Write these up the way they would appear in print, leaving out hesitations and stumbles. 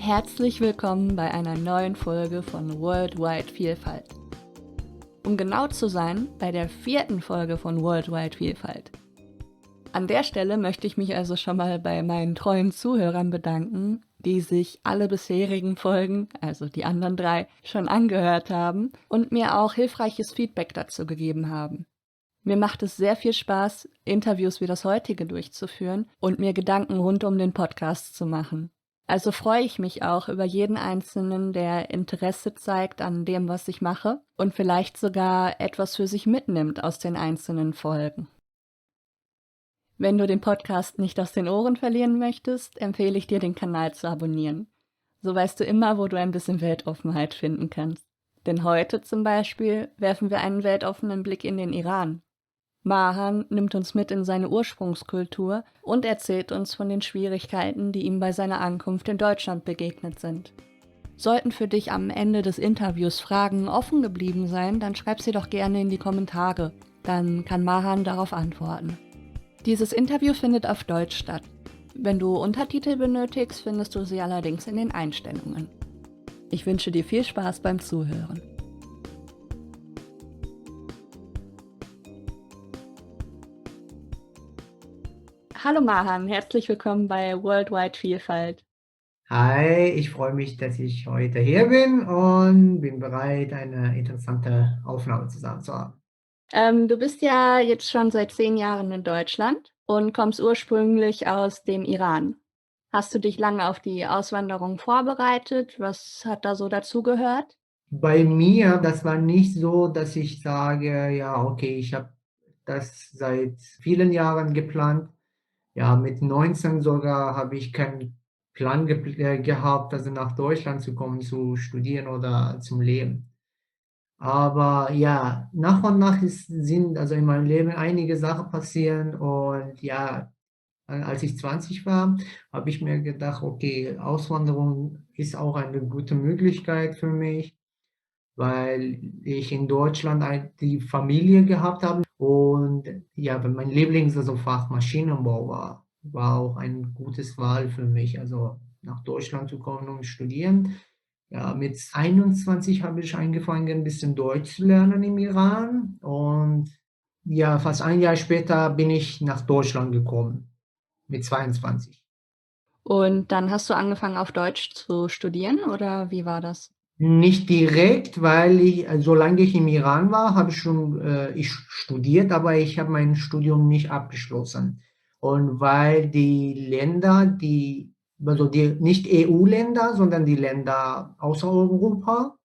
Herzlich willkommen bei einer neuen Folge von Worldwide Vielfalt. Um genau zu sein, bei der 4. Folge von Worldwide Vielfalt. An der Stelle möchte ich mich also schon mal bei meinen treuen Zuhörern bedanken, die sich alle bisherigen Folgen, also die anderen 3, schon angehört haben und mir auch hilfreiches Feedback dazu gegeben haben. Mir macht es sehr viel Spaß, Interviews wie das heutige durchzuführen und mir Gedanken rund um den Podcast zu machen. Also freue ich mich auch über jeden Einzelnen, der Interesse zeigt an dem, was ich mache und vielleicht sogar etwas für sich mitnimmt aus den einzelnen Folgen. Wenn du den Podcast nicht aus den Ohren verlieren möchtest, empfehle ich dir, den Kanal zu abonnieren. So weißt du immer, wo du ein bisschen Weltoffenheit finden kannst. Denn heute zum Beispiel werfen wir einen weltoffenen Blick in den Iran. Mahan nimmt uns mit in seine Ursprungskultur und erzählt uns von den Schwierigkeiten, die ihm bei seiner Ankunft in Deutschland begegnet sind. Sollten für dich am Ende des Interviews Fragen offen geblieben sein, dann schreib sie doch gerne in die Kommentare. Dann kann Mahan darauf antworten. Dieses Interview findet auf Deutsch statt. Wenn du Untertitel benötigst, findest du sie allerdings in den Einstellungen. Ich wünsche dir viel Spaß beim Zuhören. Hallo Mahan, herzlich willkommen bei Worldwide Vielfalt. Hi, ich freue mich, dass ich heute hier bin und bin bereit, eine interessante Aufnahme zusammen zu haben. Du bist ja jetzt schon seit 10 Jahren in Deutschland und kommst ursprünglich aus dem Iran. Hast du dich lange auf die Auswanderung vorbereitet? Was hat da so dazugehört? Bei mir, das war nicht so, dass ich sage, ja, okay, ich habe das seit vielen Jahren geplant. Ja, mit 19 sogar habe ich keinen Plan gehabt, also nach Deutschland zu kommen, zu studieren oder zum Leben. Aber ja, nach und nach sind also in meinem Leben einige Sachen passieren und ja, als ich 20 war, habe ich mir gedacht, okay, Auswanderung ist auch eine gute Möglichkeit für mich, weil ich in Deutschland die Familie gehabt habe und ja, mein Fach Maschinenbau war auch ein gutes Wahl für mich, also nach Deutschland zu kommen und studieren. Ja, mit 21 habe ich angefangen, ein bisschen Deutsch zu lernen im Iran und ja, fast ein Jahr später bin ich nach Deutschland gekommen mit 22. Und dann hast du angefangen, auf Deutsch zu studieren, oder wie war das? Nicht direkt, weil solange ich im Iran war, habe ich studiert, aber ich habe mein Studium nicht abgeschlossen. Und weil die Länder, also die nicht EU-Länder, sondern die Länder außer Europa,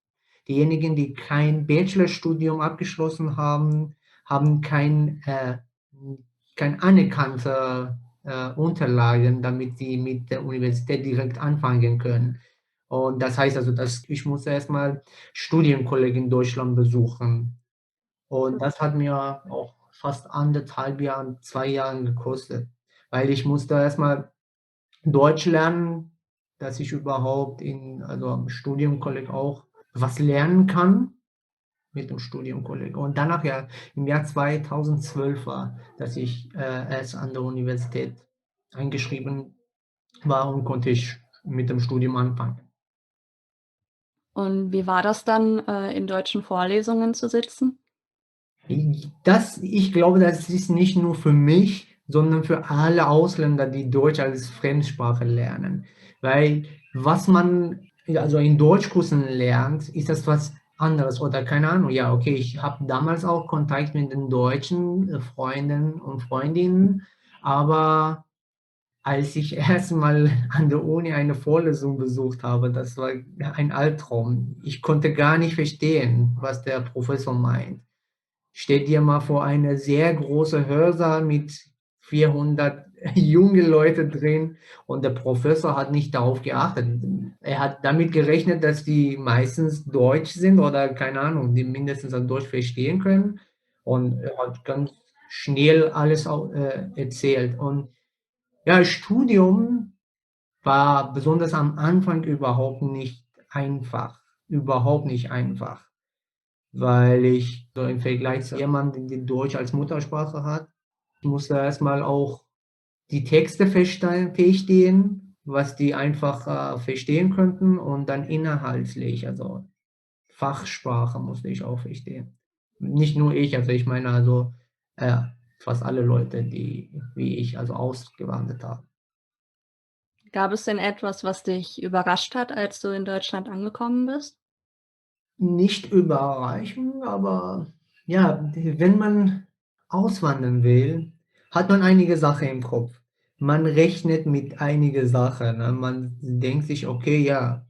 diejenigen, die kein Bachelorstudium abgeschlossen haben, haben kein anerkannte Unterlagen, damit sie mit der Universität direkt anfangen können. Und das heißt also, dass ich musste erstmal Studienkolleg in Deutschland besuchen. Und das hat mir auch fast 1,5 Jahren, 2 Jahren gekostet, weil ich musste erstmal Deutsch lernen, dass ich überhaupt also am Studienkolleg auch was lernen kann mit dem Studienkolleg. Und danach ja im Jahr 2012 war, dass ich erst an der Universität eingeschrieben war und konnte ich mit dem Studium anfangen. Und wie war das dann, in deutschen Vorlesungen zu sitzen? Ich glaube, das ist nicht nur für mich, sondern für alle Ausländer, die Deutsch als Fremdsprache lernen. Weil was man also in Deutschkursen lernt, ist das was anderes oder keine Ahnung. Ja, okay, ich habe damals auch Kontakt mit den deutschen Freunden und Freundinnen, aber als ich erstmal an der Uni eine Vorlesung besucht habe, das war ein Albtraum. Ich konnte gar nicht verstehen, was der Professor meint. Stell dir mal vor, eine sehr große Hörsaal mit 400 junge Leute drin und der Professor hat nicht darauf geachtet. Er hat damit gerechnet, dass die meistens Deutsch sind oder keine Ahnung, die mindestens an Deutsch verstehen können und er hat ganz schnell alles erzählt. Und ja, Studium war besonders am Anfang überhaupt nicht einfach, weil ich so im Vergleich zu jemandem, der Deutsch als Muttersprache hat, musste erstmal auch die Texte verstehen was die einfach verstehen könnten und dann inhaltlich, also Fachsprache musste ich auch verstehen. Nicht nur ich, also ich meine also äh, fast alle Leute, die wie ich also ausgewandert haben. Gab es denn etwas, was dich überrascht hat, als du in Deutschland angekommen bist? Nicht überreichen, aber ja, wenn man auswandern will, hat man einige Sachen im Kopf. Man rechnet mit einige Sachen, ne? Man denkt sich: „Okay, ja,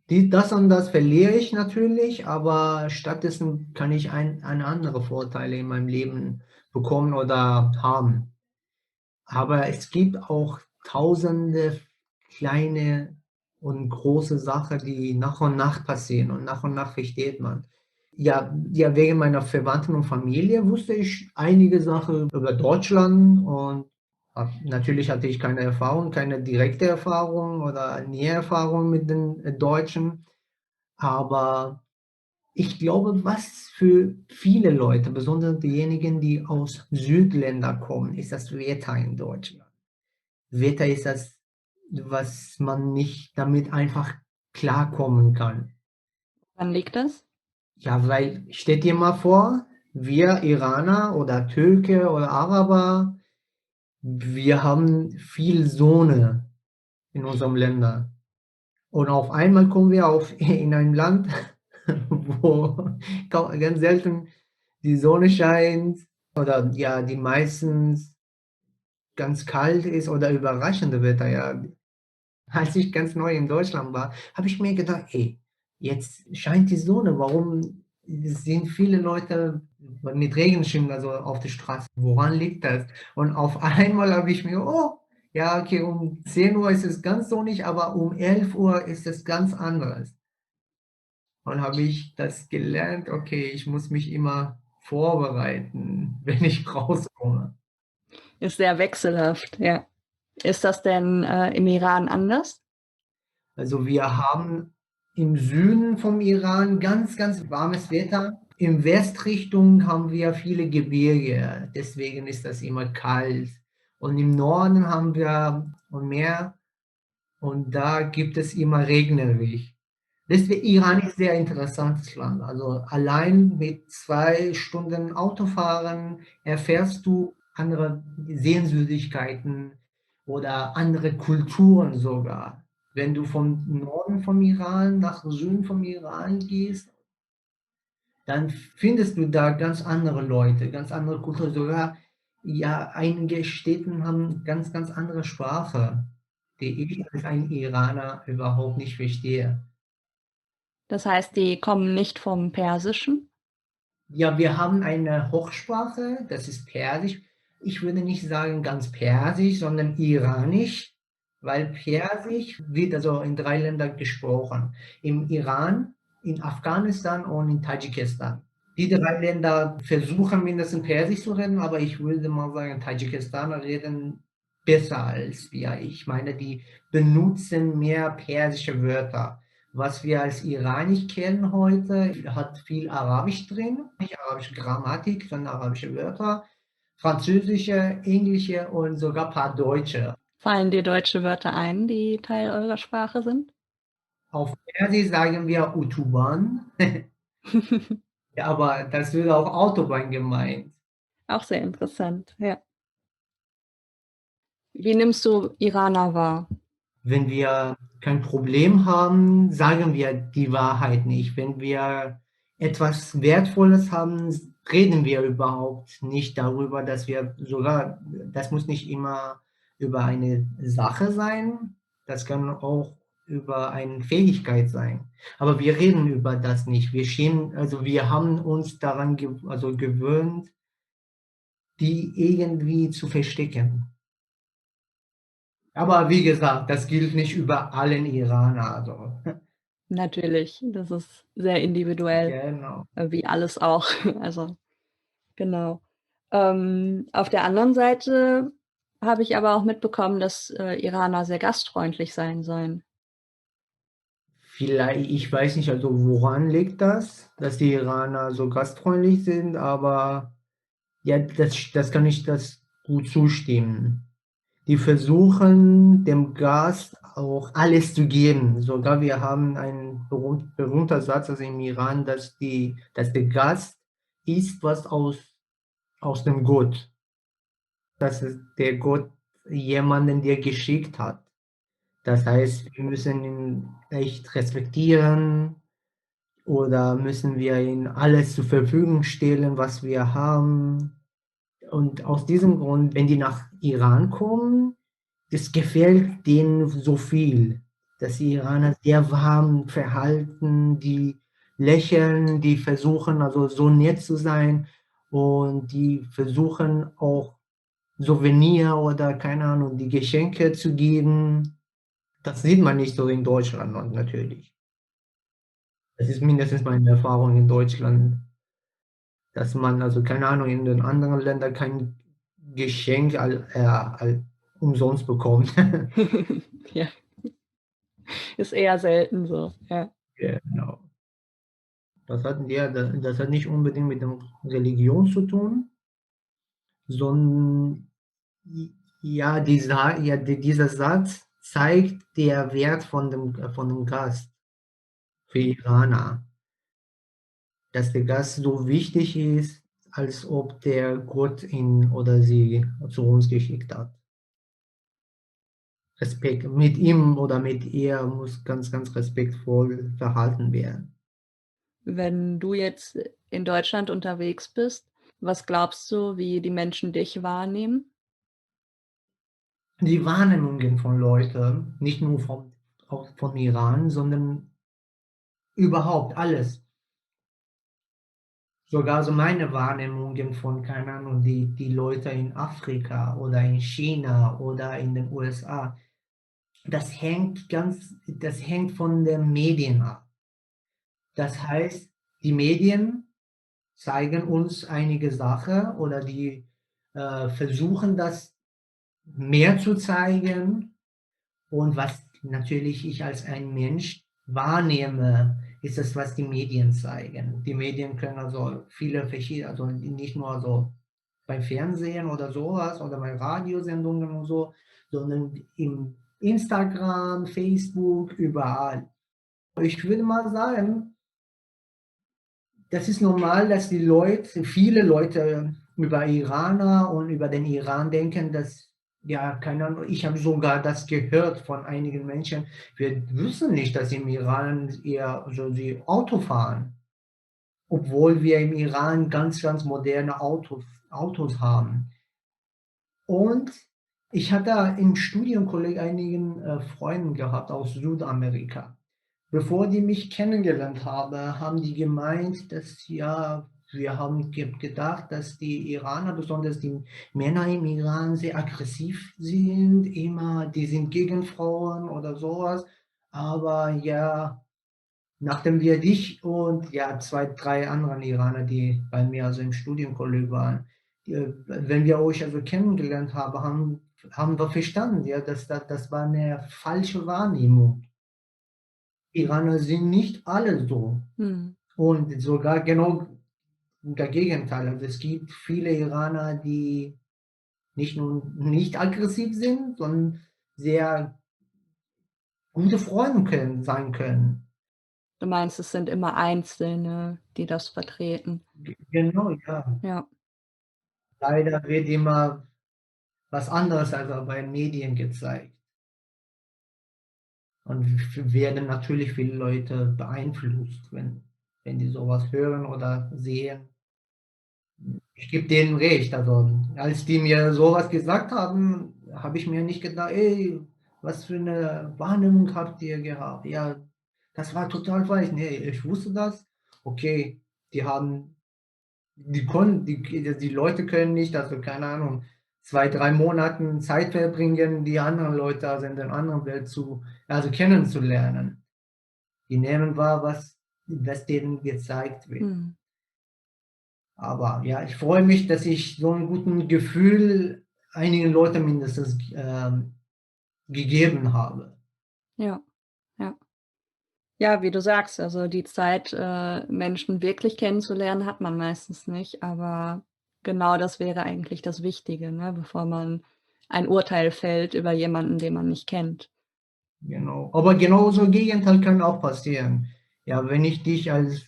das und das verliere ich natürlich, aber stattdessen kann ich eine andere Vorteile in meinem Leben bekommen oder haben.“ Aber es gibt auch tausende kleine und große Sachen, die nach und nach passieren und nach versteht man. Ja, wegen meiner Verwandten und Familie wusste ich einige Sachen über Deutschland und natürlich hatte ich keine Erfahrung, keine direkte Erfahrung oder Näherfahrung mit den Deutschen, aber ich glaube, was für viele Leute, besonders diejenigen, die aus Südländern kommen, ist das Wetter in Deutschland. Wetter ist das, was man nicht damit einfach klarkommen kann. Wann liegt das? Ja, weil stell dir mal vor, wir Iraner oder Türke oder Araber, wir haben viel Sonne in unserem Länder. Und auf einmal kommen wir in ein Land, wo ganz selten die Sonne scheint oder ja, die meistens ganz kalt ist oder überraschende Wetter, ja. Als ich ganz neu in Deutschland war, habe ich mir gedacht: „Ey, jetzt scheint die Sonne, warum sind viele Leute mit Regenschirm, also, auf der Straße? Woran liegt das?“ Und auf einmal habe ich mir: „Oh, ja, okay, um 10 Uhr ist es ganz sonnig, aber um 11 Uhr ist es ganz anders.“ Und habe ich das gelernt: „Okay, ich muss mich immer vorbereiten, wenn ich rauskomme.“ Ist sehr wechselhaft, ja. Ist das denn, im Iran anders? Also, wir haben im Süden vom Iran ganz, ganz warmes Wetter. In Westrichtung haben wir viele Gebirge, deswegen ist das immer kalt. Und im Norden haben wir ein Meer und da gibt es immer regnerisch. Deswegen Iran ist sehr interessantes Land. Also, allein mit 2 Stunden Autofahren erfährst du andere Sehenswürdigkeiten oder andere Kulturen sogar. Wenn du vom Norden vom Iran nach Süden vom Iran gehst, dann findest du da ganz andere Leute, ganz andere Kultur. Sogar, ja, einige Städte haben ganz, ganz andere Sprache, die ich als ein Iraner überhaupt nicht verstehe. Das heißt, die kommen nicht vom Persischen? Ja, wir haben eine Hochsprache, das ist Persisch. Ich würde nicht sagen ganz Persisch, sondern Iranisch, weil Persisch wird also in 3 Ländern gesprochen. Im Iran, in Afghanistan und in Tadschikistan. Die 3 Länder versuchen mindestens Persisch zu reden, aber ich würde mal sagen, Tadschikastaner reden besser als wir. Ich meine, die benutzen mehr persische Wörter. Was wir als Iranisch kennen heute, hat viel Arabisch drin, nicht arabische Grammatik, sondern arabische Wörter, französische, englische und sogar ein paar deutsche. Fallen dir deutsche Wörter ein, die Teil eurer Sprache sind? Auf Persisch sagen wir Utuban, ja, aber das wird auch Autobahn gemeint. Auch sehr interessant, ja. Wie nimmst du Iraner wahr? Wenn wir kein Problem haben, sagen wir die Wahrheit nicht. Wenn wir etwas Wertvolles haben, reden wir überhaupt nicht darüber, dass wir sogar, das muss nicht immer über eine Sache sein, das kann auch über eine Fähigkeit sein. Aber wir reden über das nicht. Wir schämen, also wir haben uns daran also gewöhnt, die irgendwie zu verstecken. Aber wie gesagt, das gilt nicht über allen Iraner, also Natürlich, das ist sehr individuell, genau. wie alles auch. Also, genau. Auf der anderen Seite habe ich aber auch mitbekommen, dass, Iraner sehr gastfreundlich sein sollen. Vielleicht, ich weiß nicht, also woran liegt das, dass die Iraner so gastfreundlich sind, aber ja, das kann ich das gut zustimmen. Die versuchen, dem Gast auch alles zu geben. Sogar wir haben einen berühmter Satz also im Iran, dass der Gast isst, was aus dem Gott. Das ist der Gott jemanden dir geschickt hat. Das heißt, wir müssen ihn echt respektieren oder müssen wir ihm alles zur Verfügung stellen, was wir haben. Und aus diesem Grund, wenn die nach Iran kommen, das gefällt denen so viel, dass die Iraner sehr warm verhalten, die lächeln, die versuchen also so nett zu sein und die versuchen auch Souvenir oder keine Ahnung, die Geschenke zu geben. Das sieht man nicht so in Deutschland natürlich. Das ist mindestens meine Erfahrung in Deutschland, dass man also keine Ahnung, in den anderen Ländern kein Geschenk umsonst bekommt. Ja, ist eher selten so, ja. Genau. Das hat nicht unbedingt mit der Religion zu tun, sondern ja, dieser Satz zeigt der Wert von dem Gast für Iraner, dass der Gast so wichtig ist, als ob der Gott ihn oder sie zu uns geschickt hat. Respekt mit ihm oder mit ihr muss ganz, ganz respektvoll verhalten werden. Wenn du jetzt in Deutschland unterwegs bist, was glaubst du, wie die Menschen dich wahrnehmen? Die Wahrnehmungen von Leuten, nicht nur auch von Iran, sondern überhaupt alles. Sogar so meine Wahrnehmungen von, keine Ahnung, die Leute in Afrika oder in China oder in den USA, das hängt von den Medien ab. Das heißt, die Medien zeigen uns einige Sachen oder die versuchen das mehr zu zeigen. Und was natürlich ich als ein Mensch wahrnehme, ist das, was die Medien zeigen. Die Medien können also viele verschiedene, also nicht nur so beim Fernsehen oder sowas oder bei Radiosendungen und so, sondern im Instagram, Facebook, überall. Ich würde mal sagen, das ist normal, dass viele Leute über Iraner und über den Iran denken, dass, ja, keine Ahnung, ich habe sogar das gehört von einigen Menschen, wir wissen nicht, dass im Iran eher so die Auto fahren, obwohl wir im Iran ganz, ganz moderne Autos haben. Und ich hatte im Studienkolleg einigen Freunden gehabt aus Südamerika. Bevor die mich kennengelernt haben, haben die gemeint, dass ja, wir haben gedacht, dass die Iraner, besonders die Männer im Iran, sehr aggressiv sind, immer, die sind gegen Frauen oder sowas. Aber ja, nachdem wir dich und ja, zwei, drei anderen Iraner, die bei mir also im Studienkolleg waren, wenn wir euch also kennengelernt haben wir verstanden, ja, das war eine falsche Wahrnehmung. Iraner sind nicht alle so. Mhm. Und sogar genau der Gegenteil. Also es gibt viele Iraner, die nicht nur nicht aggressiv sind, sondern sehr gute Freunde sein können. Du meinst, es sind immer Einzelne, die das vertreten? Genau, ja. Ja. Leider wird immer was anderes als auch bei Medien gezeigt. Und werden natürlich viele Leute beeinflusst, wenn die sowas hören oder sehen. Ich gebe denen recht. Also, als die mir sowas gesagt haben, habe ich mir nicht gedacht, ey, was für eine Wahrnehmung habt ihr gehabt? Ja, das war total falsch. Nee, ich wusste das. Okay, die Leute können nicht, also keine Ahnung, 2, 3 Monaten Zeit verbringen, die anderen Leute also in der anderen Welt also kennenzulernen. Die nehmen wahr, was denen gezeigt wird. Mhm. Aber ja, ich freue mich, dass ich so ein gutes Gefühl einigen Leuten mindestens gegeben habe. Ja, ja. Ja, wie du sagst, also die Zeit, Menschen wirklich kennenzulernen, hat man meistens nicht, aber genau das wäre eigentlich das Wichtige, ne, bevor man ein Urteil fällt über jemanden, den man nicht kennt. Genau. Aber genauso Gegenteil kann auch passieren. Ja, wenn ich dich als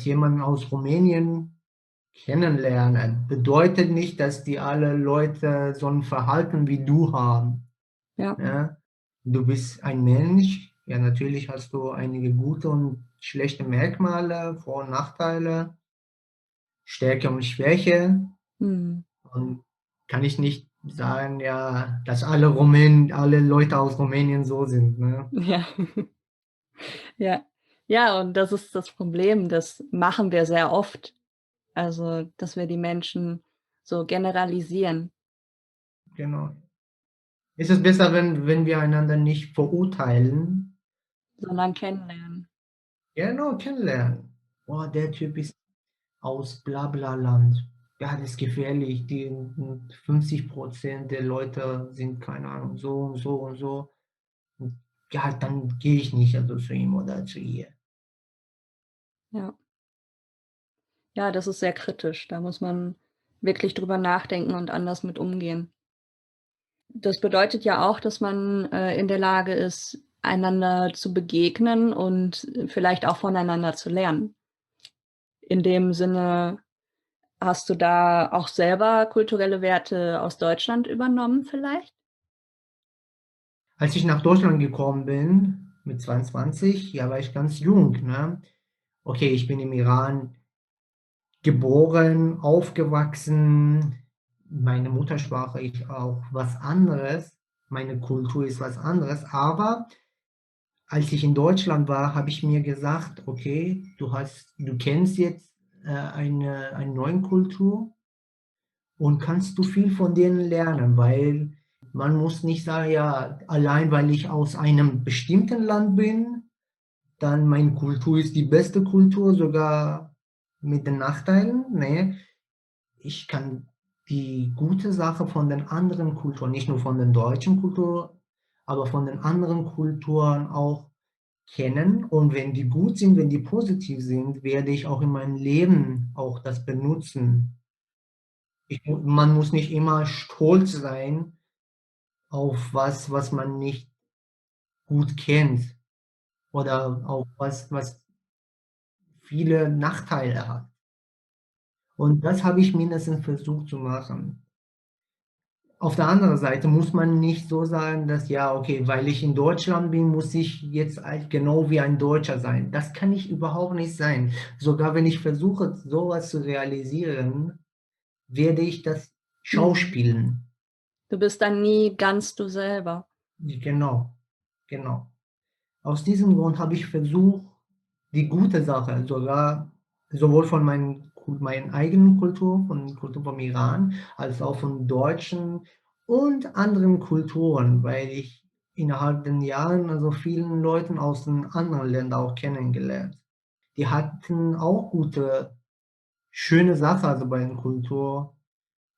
jemanden aus Rumänien kennenlerne, bedeutet nicht, dass die alle Leute so ein Verhalten wie du haben. Ja, Ja? Du bist ein Mensch, ja, natürlich hast du einige gute und schlechte Merkmale, Vor- und Nachteile, Stärke und Schwäche. mhm. Und kann ich nicht sagen, ja, dass alle Leute aus Rumänien so sind. Ne? Ja, ja. Ja, und das ist das Problem, das machen wir sehr oft. Also, dass wir die Menschen so generalisieren, Genau. Ist es besser, wenn wir einander nicht verurteilen, sondern kennenlernen. genau kennenlernen. Oh, der Typ ist aus Blabla-Land. Ja, das ist gefährlich. Die 50% der Leute sind, keine Ahnung, so und so und so. Und ja, dann gehe ich nicht also zu ihm oder zu ihr. Ja. Ja, das ist sehr kritisch. Da muss man wirklich drüber nachdenken und anders mit umgehen. Das bedeutet ja auch, dass man, in der Lage ist, einander zu begegnen und vielleicht auch voneinander zu lernen. In dem Sinne, hast du da auch selber kulturelle Werte aus Deutschland übernommen vielleicht? Als ich nach Deutschland gekommen bin, mit 22, ja, war ich ganz jung. Ne? Okay, ich bin im Iran geboren, aufgewachsen. Meine Muttersprache ist auch was anderes. Meine Kultur ist was anderes. Aber als ich in Deutschland war, habe ich mir gesagt, okay, du kennst jetzt eine neue Kultur und kannst du viel von denen lernen, weil man muss nicht sagen, ja, allein weil ich aus einem bestimmten Land bin, dann meine Kultur ist die beste Kultur, sogar mit den Nachteilen. Nee, ich kann die gute Sache von den anderen Kulturen, nicht nur von den deutschen Kulturen, aber von den anderen Kulturen auch kennen. Und wenn die gut sind, wenn die positiv sind, werde ich auch in meinem Leben auch das benutzen. Man muss nicht immer stolz sein auf was man nicht gut kennt oder auf was viele Nachteile hat. Und das habe ich mindestens versucht zu machen. Auf der anderen Seite muss man nicht so sagen, dass ja, okay, weil ich in Deutschland bin, muss ich jetzt genau wie ein Deutscher sein. Das kann ich überhaupt nicht sein. Sogar wenn ich versuche, sowas zu realisieren, werde ich das Mhm. schauspielen. Du bist dann nie ganz du selber. Genau, genau. Aus diesem Grund habe ich versucht, die gute Sache, sowohl von meinen eigenen Kultur, von Kultur vom Iran, als auch von deutschen und anderen Kulturen, weil ich innerhalb den Jahren also vielen Leuten aus den anderen Ländern auch kennengelernt. Die hatten auch gute, schöne Sachen also bei der Kultur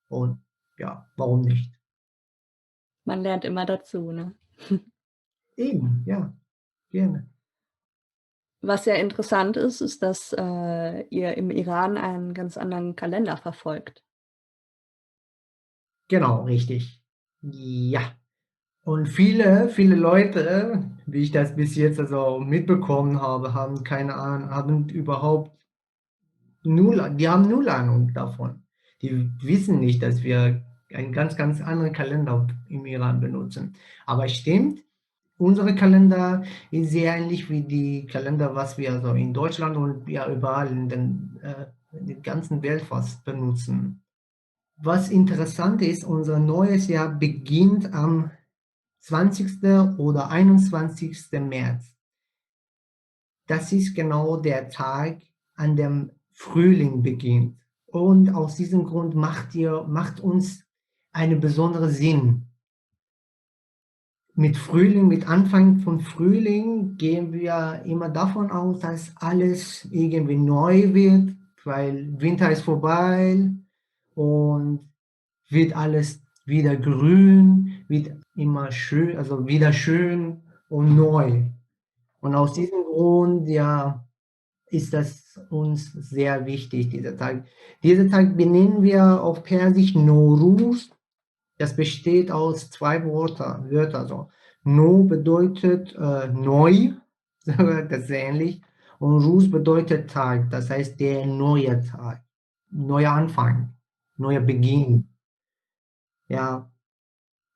und ja, warum nicht? Man lernt immer dazu, ne? Eben, ja, gerne. Was ja interessant ist, ist, dass, ihr im Iran einen ganz anderen Kalender verfolgt. Genau, richtig. Ja. Und viele Leute, wie ich das bis jetzt also mitbekommen habe, haben keine Ahnung, haben überhaupt die haben null Ahnung davon. Die wissen nicht, dass wir einen ganz anderen Kalender im Iran benutzen. Aber es stimmt, unsere Kalender ist sehr ähnlich wie die Kalender, was wir so in Deutschland und ja überall in der ganzen Welt fast benutzen. Was interessant ist, unser neues Jahr beginnt am 20. oder 21. März. Das ist genau der Tag, an dem Frühling beginnt. Und aus diesem Grund macht uns einen besonderen Sinn. Mit Frühling, mit Anfang von Frühling gehen wir immer davon aus, dass alles irgendwie neu wird, weil Winter ist vorbei und wird alles wieder grün, wird immer schön, also wieder schön und neu. Und aus diesem Grund, ja, ist das uns sehr wichtig, dieser Tag. Diesen Tag benennen wir auf Persisch Nowruz Das besteht aus 2 Wörter so. No bedeutet, neu, das ist ähnlich, und Rus bedeutet Tag, das heißt der neue Tag, neuer Anfang, neuer Beginn. Ja,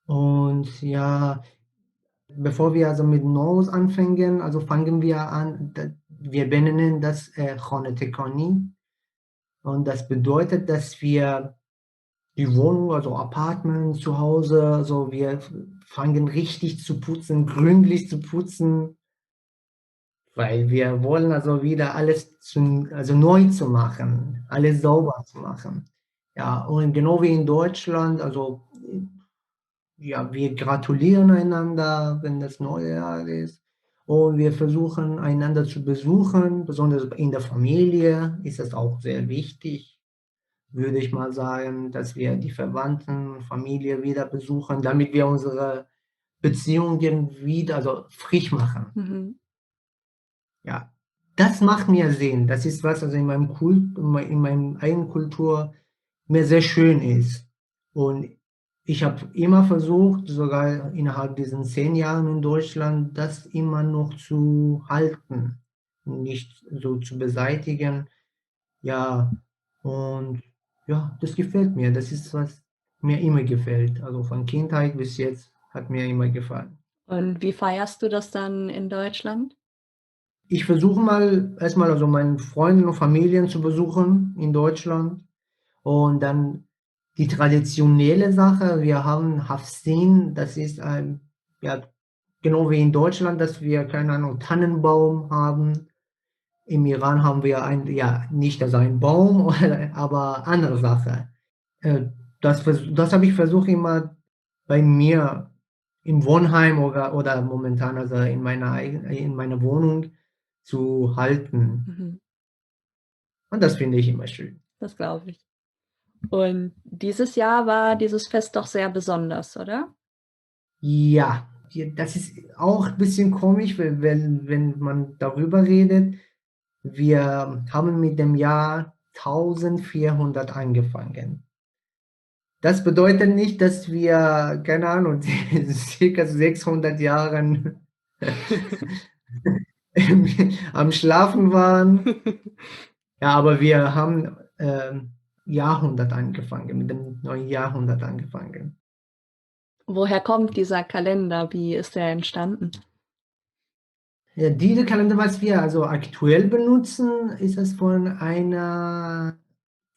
und ja, bevor wir also mit Nose anfangen, also fangen wir an, wir benennen das Khone Tekoni, und das bedeutet, dass wir die Wohnung, also Apartment zu Hause, also wir fangen richtig zu putzen, gründlich zu putzen, weil wir wollen also wieder alles also neu zu machen, alles sauber zu machen. Ja, und genau wie in Deutschland, also ja, wir gratulieren einander, wenn das neue Jahr ist. Und wir versuchen einander zu besuchen, besonders in der Familie ist das auch sehr wichtig, würde ich mal sagen, dass wir die Verwandten, Familie wieder besuchen, damit wir unsere Beziehungen wieder, also frisch machen. Mhm. Ja, das macht mir Sinn. Das ist was, also in meinem in meinem eigenen Kultur mir sehr schön ist. Und ich habe immer versucht, sogar innerhalb diesen 10 Jahren in Deutschland, das immer noch zu halten, nicht so zu beseitigen. Ja, und ja, das gefällt mir. Das ist, was mir immer gefällt. Also von Kindheit bis jetzt hat mir immer gefallen. Und wie feierst du das dann in Deutschland? Ich versuche mal erstmal also meine Freunde und Familien zu besuchen in Deutschland und dann die traditionelle Sache, wir haben Hafsin, das ist ein, ja, genau wie in Deutschland, dass wir, keine Ahnung, Tannenbaum haben. Im Iran haben wir ein, ja, nicht also ein Baum, aber andere Sache. Äh, das habe ich versucht immer bei mir im Wohnheim oder momentan also in meiner Wohnung zu halten. Mhm, Und das finde ich immer schön. das glaube ich. Und dieses Jahr war dieses Fest doch sehr besonders, oder? Ja, das ist auch ein bisschen komisch, wenn man darüber redet. Wir haben mit dem Jahr 1400 angefangen. Das bedeutet nicht, dass wir, keine Ahnung, circa 600 Jahren am Schlafen waren. Ja, aber wir haben Jahrhundert angefangen, mit dem neuen Jahrhundert angefangen. Woher kommt dieser Kalender? Wie ist der entstanden? Ja, diese Kalender, was wir also aktuell benutzen, ist es von einer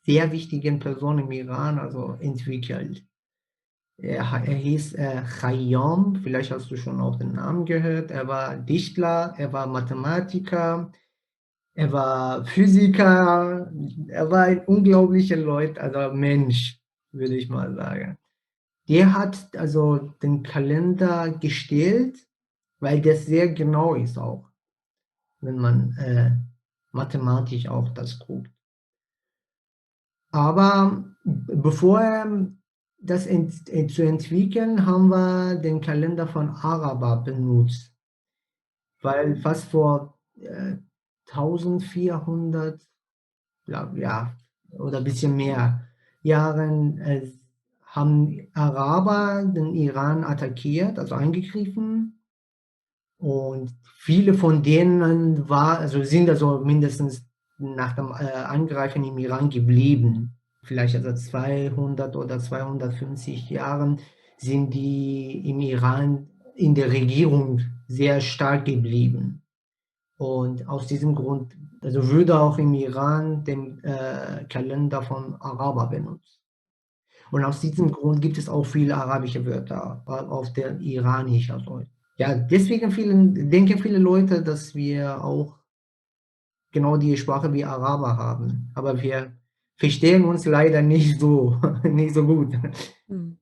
sehr wichtigen Person im Iran, also entwickelt. Er hieß Khayyam, vielleicht hast du schon auch den Namen gehört. Er war Dichter, er war Mathematiker, er war Physiker, er war ein unglaublicher Leut, also Mensch, würde ich mal sagen. Der hat also den Kalender gestellt, weil der sehr genau ist auch, wenn man mathematisch auch das guckt. Aber bevor das zu entwickeln, haben wir den Kalender von Araber benutzt, weil fast vor 1400, ja, oder ein bisschen mehr Jahren haben Araber den Iran attackiert, also angegriffen. Und viele von denen also sind also mindestens nach dem Angreifen im Iran geblieben. Vielleicht also 200 oder 250 Jahren sind die im Iran in der Regierung sehr stark geblieben. Und aus diesem Grund, also würde auch im Iran den Kalender von Araber benutzt. Und aus diesem Grund gibt es auch viele arabische Wörter auf der iranisch. Also, ja, deswegen denken viele Leute, dass wir auch genau die Sprache wie Araber haben. Aber wir verstehen uns leider nicht so, nicht so gut. Mhm.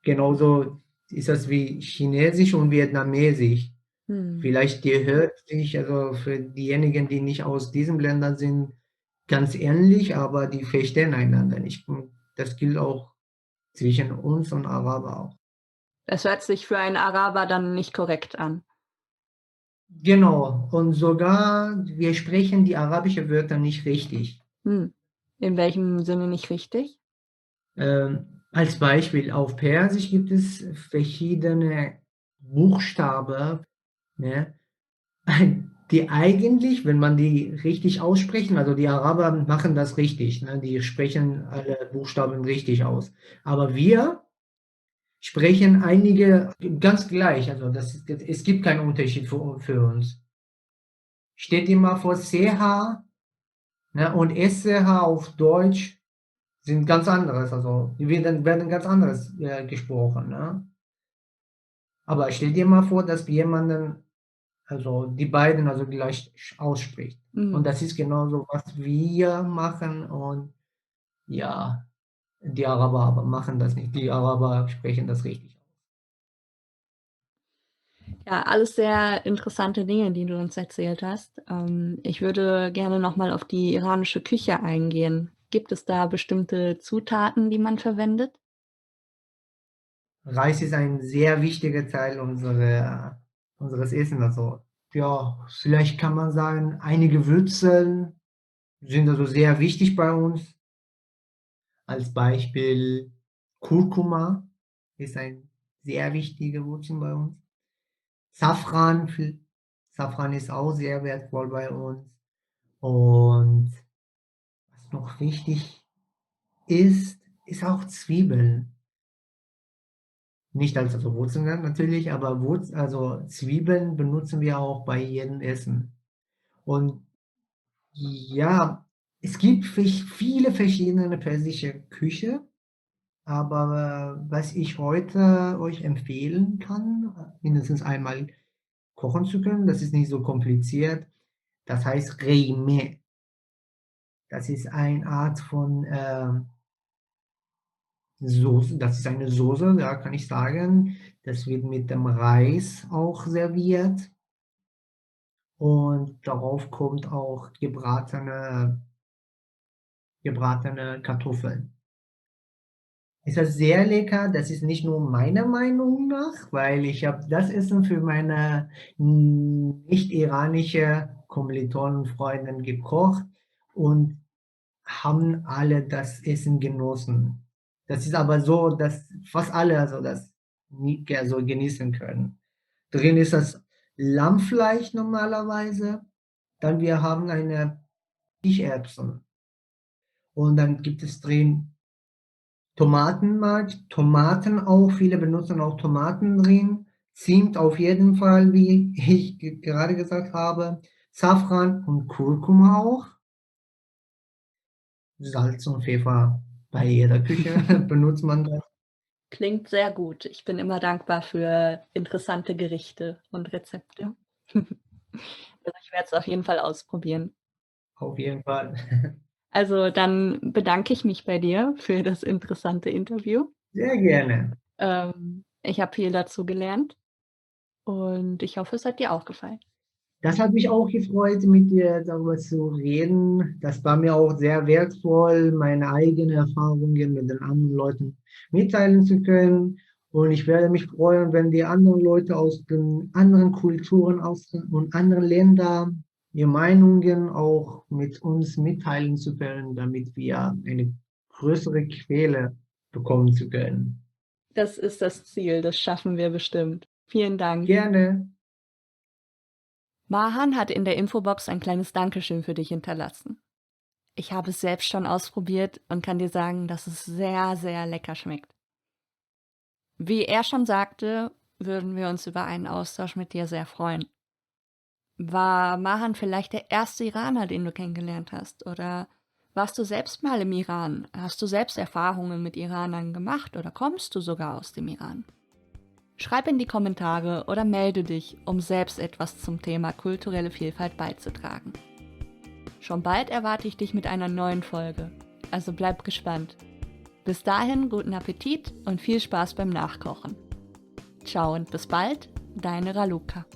Genauso ist das wie Chinesisch und Vietnamesisch. Mhm. Vielleicht die hört sich, also für diejenigen, die nicht aus diesen Ländern sind, ganz ähnlich, aber die verstehen einander nicht. Und das gilt auch zwischen uns und Araber auch. Das hört sich für einen Araber dann nicht korrekt an. Genau, und sogar wir sprechen die arabischen Wörter nicht richtig. Hm. In welchem Sinne nicht richtig? Als Beispiel, auf Persisch gibt es verschiedene Buchstaben, ne, die eigentlich, wenn man die richtig aussprechen, also die Araber machen das richtig, ne, die sprechen alle Buchstaben richtig aus. Aber wir sprechen einige ganz gleich, also es gibt keinen Unterschied für uns. Steht immer vor CH, ne, und SCH auf Deutsch sind ganz anderes, also die werden ganz anderes gesprochen. Ne? Aber stell dir mal vor, dass jemanden, also die beiden also gleich ausspricht. Und Mhm. das ist genauso, was wir machen. Und ja, die Araber aber machen das nicht. Die Araber sprechen das richtig aus. Ja, alles sehr interessante Dinge, die du uns erzählt hast. Ich würde gerne noch mal auf die iranische Küche eingehen. Gibt es da bestimmte Zutaten, die man verwendet? Reis ist ein sehr wichtiger Teil unseres Essens. Also, ja, vielleicht kann man sagen, einige Würze sind also sehr wichtig bei uns. Als Beispiel Kurkuma ist ein sehr wichtiger Wurzel bei uns. Safran, Safran ist auch sehr wertvoll bei uns. Und was noch wichtig ist auch Zwiebeln. Nicht als also Wurzeln natürlich, aber also Zwiebeln benutzen wir auch bei jedem Essen. Und ja, es gibt viele verschiedene persische Küche. Aber was ich heute euch empfehlen kann, mindestens einmal kochen zu können, das ist nicht so kompliziert. Das heißt Reime. Das ist eine Art von Soße, das ist eine Soße, ja, kann ich sagen. Das wird mit dem Reis auch serviert und darauf kommt auch gebratene Kartoffeln. Ist das sehr lecker. Das ist nicht nur meiner Meinung nach, weil ich habe das Essen für meine nicht-iranische Kommilitonen, Freundin gekocht und haben alle das Essen genossen. Das ist aber so, dass fast alle also das nie so genießen können. Drin ist das Lammfleisch normalerweise, dann wir haben eine Kichererbsen und dann gibt es drin Tomatenmark, Tomaten auch, viele benutzen auch Tomaten drin. Zimt auf jeden Fall, wie ich gerade gesagt habe. Safran und Kurkuma auch. Salz und Pfeffer bei jeder Küche benutzt man das. Klingt sehr gut. Ich bin immer dankbar für interessante Gerichte und Rezepte. Also, ich werde es auf jeden Fall ausprobieren. Auf jeden Fall. Also, dann bedanke ich mich bei dir für das interessante Interview. Sehr gerne. Ich habe viel dazu gelernt und ich hoffe, es hat dir auch gefallen. Das hat mich auch gefreut, mit dir darüber zu reden. Das war mir auch sehr wertvoll, meine eigenen Erfahrungen mit den anderen Leuten mitteilen zu können. Und ich werde mich freuen, wenn die anderen Leute aus den anderen Kulturen und anderen Ländern ihre Meinungen auch mit uns mitteilen zu können, damit wir eine größere Quelle bekommen zu können. Das ist das Ziel, das schaffen wir bestimmt. Vielen Dank. Gerne. Mahan hat in der Infobox ein kleines Dankeschön für dich hinterlassen. Ich habe es selbst schon ausprobiert und kann dir sagen, dass es sehr, sehr lecker schmeckt. Wie er schon sagte, würden wir uns über einen Austausch mit dir sehr freuen. War Mahan vielleicht der erste Iraner, den du kennengelernt hast? Oder warst du selbst mal im Iran? Hast du selbst Erfahrungen mit Iranern gemacht oder kommst du sogar aus dem Iran? Schreib in die Kommentare oder melde dich, um selbst etwas zum Thema kulturelle Vielfalt beizutragen. Schon bald erwarte ich dich mit einer neuen Folge, also bleib gespannt. Bis dahin guten Appetit und viel Spaß beim Nachkochen. Ciao und bis bald, deine Raluca.